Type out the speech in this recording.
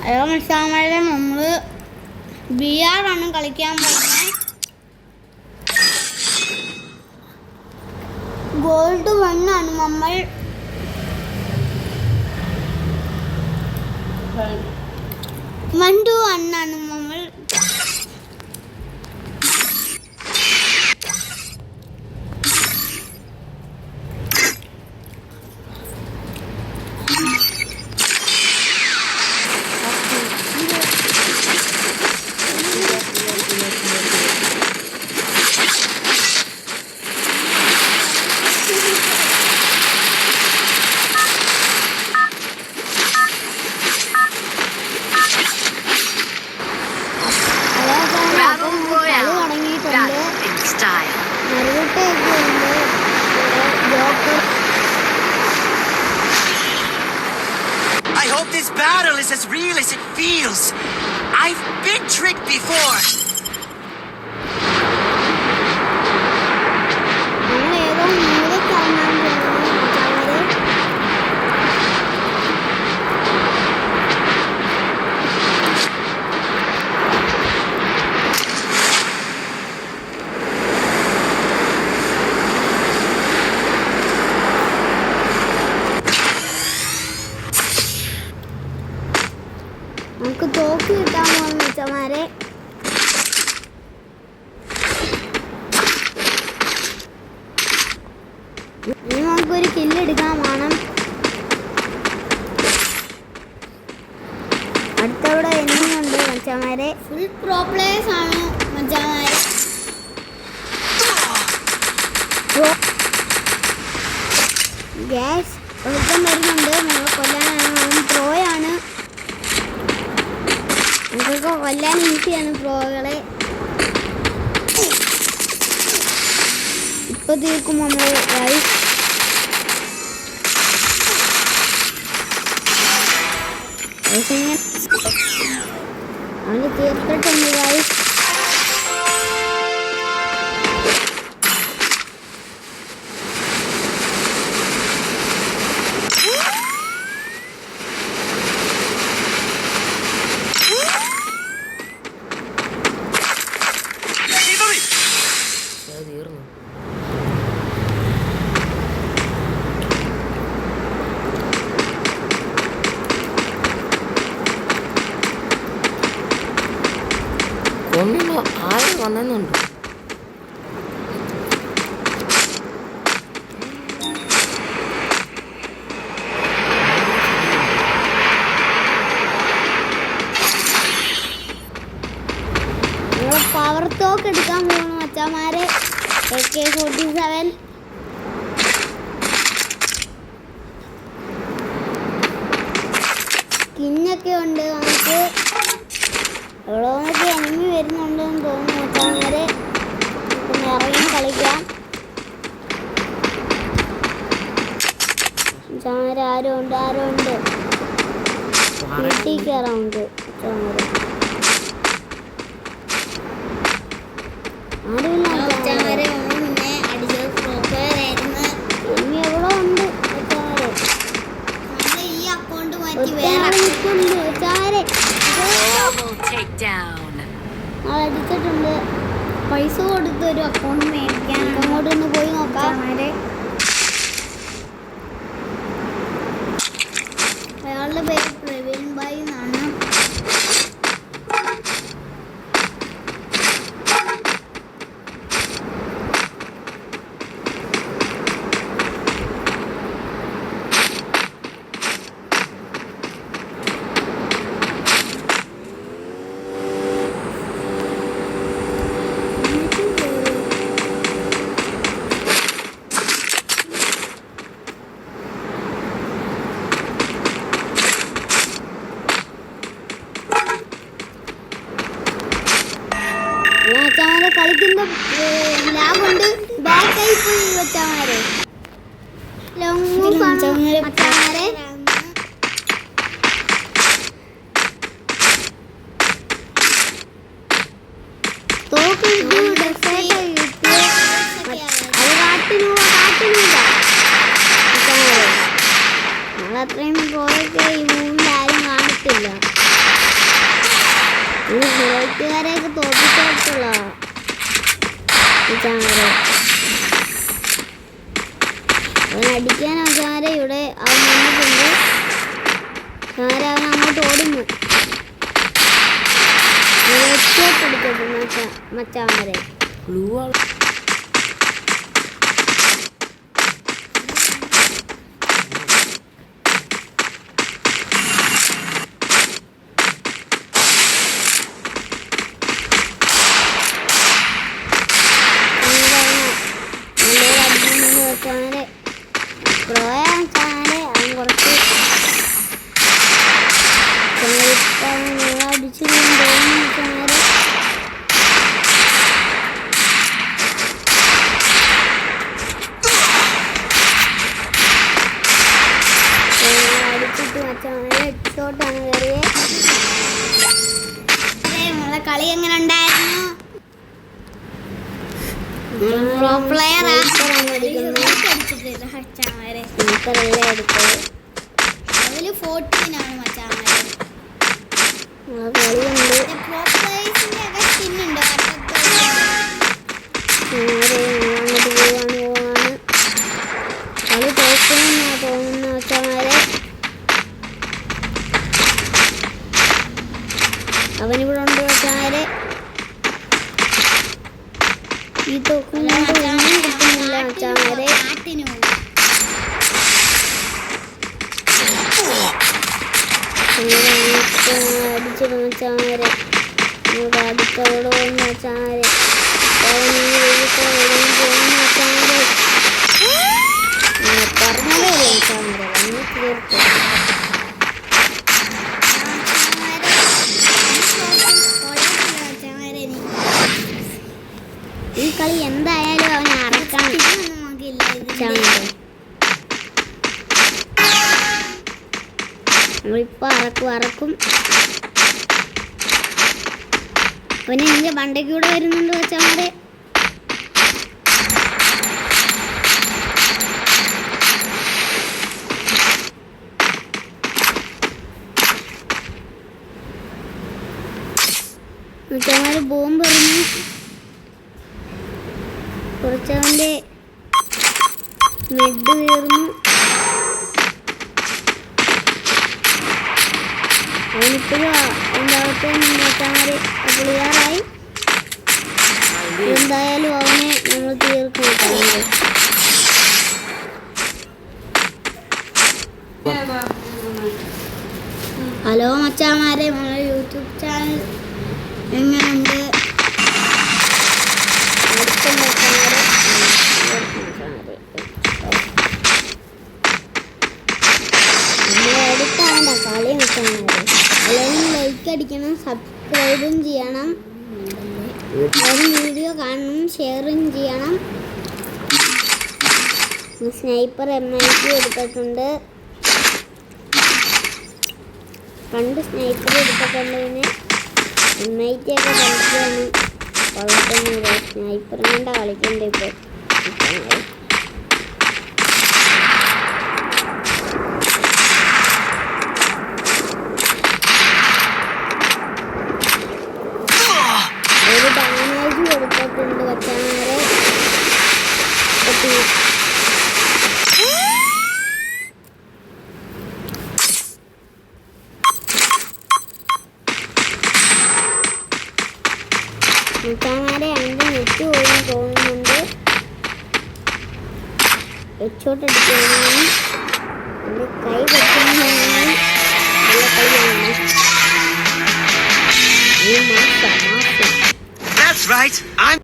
Hello മത്സരങ്ങളെ നമ്മൾ VR ആണ് കളിക്കാൻ പോകുന്നത്. ഗോൾഡ് 1 ആണ് നമ്മൾ. 1 ആണ് നമ്മൾ. I hope this battle is as real as it feels. I've been tricked before. നമുക്ക് തോക്ക് കിട്ടാൻ പോകുന്ന വെച്ചമാരെ ഇനി നമുക്കൊരു കില്ലെടുക്കാൻ വേണം. അടുത്തവിടെ എന്നുണ്ട് മച്ചമാരെ. ഫുൾ പ്രോ പ്ലേയേഴ്സ് ആണ് മച്ചമാരെ. ഗ്യാസ് ഒരുത്തം വരുന്നുണ്ട്. നമ്മൾ കൊല്ലാനാണ്. പ്രോയാണ്. നമുക്കൊക്കെ കൊല്ലാൻ ഈസിയാണ് പ്രോകളെ. ഇപ്പൊ തീർക്കും നമ്മൾ. അവന് തീർത്തിട്ടുണ്ട് ഗൈസ്. ഒന്നും ആരും വന്നെന്നുണ്ട്. പവർ തോക്ക് എടുക്കാൻ പോകുന്നു മച്ചമാരെ. AK-47 സ്കിന്നൊക്കെ ഉണ്ട്. നമുക്ക് എവിടെ എനിമി വരുന്നുണ്ടെന്ന് തോന്നുന്നു മച്ചമാരെ. പിന്നെ ഇറങ്ങി കളിക്കാം മച്ചമാരെ. ആരും ഉണ്ട്. വീട്ടിൽ കയറാറുണ്ട് മച്ചമാരെ. അടിച്ചിട്ടുണ്ട്. പൈസ കൊടുത്ത് ഒരു അക്കൗണ്ട് മേടിക്കാൻ. അങ്ങോട്ടൊന്ന് പോയി നോക്കാം. അയാളുടെ പേര് പ്രവീൺ ഭായ് എന്നാണ്. മച്ചമാരെ കളിക്കുമ്പോ ലാഗുണ്ട്. ബാക്കായി പോയി മച്ചമാരെ. മച്ചമാരെ തോക്ക് അത്രയും പോയൊക്കെ ഈ മൂന്നിൽ ആരും കാണത്തില്ല. മച്ചാമാരെ. അവൻ അടിക്കാൻ മച്ചാമാരെ ഇവിടെ അവൻ വന്നിട്ടുണ്ട്. അവൻ അങ്ങോട്ട് ഓടുന്നു. മച്ചാമാരെ ബ്ലൂ ആൾ കളി എങ്ങനെ ഉണ്ടായിരുന്നു? അതില് 14 ആണ് മച്ചാമാരെ. സ്കിന്നുണ്ട്. കളി തോക്കുമെന്നാ തോന്നുന്ന മച്ചാമാരെ. അവനിവിടെ ഉണ്ട് മച്ചാമാരെ. ഈ തോക്കും കിട്ടുന്നില്ല മച്ചാമാരെ. അടിച്ചിട്ട് മച്ചാമാരെ. നമുക്ക് അടുത്തോട് പോകുന്ന മച്ചാമാരെ. പറഞ്ഞതേ മച്ചാമാരെ വന്ന് തീർത്തു. ഈ കളി എന്തായാലും അവനെ അറക്കണം. നമ്മളിപ്പോ അറക്കും. അവന് എന്റെ പണ്ടേക്ക് കൂടെ വരുന്നുണ്ട് മച്ചാമാരെ. മച്ചാമാര് ബോംബ് എറിഞ്ഞു. കുറച്ചവന്റെ മെഡ് തീർന്നു. അവനിപ്പോഴും എന്താവട്ടെ മച്ചാമാര് ക്ലിയറായി. എന്തായാലും അവനെ നമ്മൾ തീർക്കും. ഹലോ മച്ചാമാരെ, നമ്മളെ യൂട്യൂബ് ചാനൽ എങ്ങനെയുണ്ട്? എടുത്താണ്ട കളി മച്ചാമാരെ. എല്ലാവരും ലൈക്ക് അടിക്കണം, സബ്സ്ക്രൈബും ചെയ്യണം. എല്ലാവരും വീഡിയോ കാണണം, ഷെയറും ചെയ്യണം. സ്നൈപ്പർ M90 എടുത്തിട്ടുണ്ട്. പണ്ട് സ്നൈപ്പർ എടുത്തിട്ടുണ്ട്. പിന്നെ M90 ഒക്കെ കളിക്കാണ്. കൊള്ളത്തൊന്നുമില്ല. സ്നൈപ്പറും കൊണ്ടാ കളിക്കണ്ടേ ഇപ്പോൾ. ഒരു ഡാമേജ് കൊടുത്തിട്ടുണ്ട് മച്ചാമാരെ. മച്ചാമാരെ അതിൻ്റെ നെറ്റ് പോയി തോന്നുന്നുണ്ട്. വെച്ചോട്ടടിക്കുകയാണ്. എൻ്റെ കൈ വെക്കുന്നതാണ്. നല്ല കളിയാണ്. ഈ മാസം That's right. I'm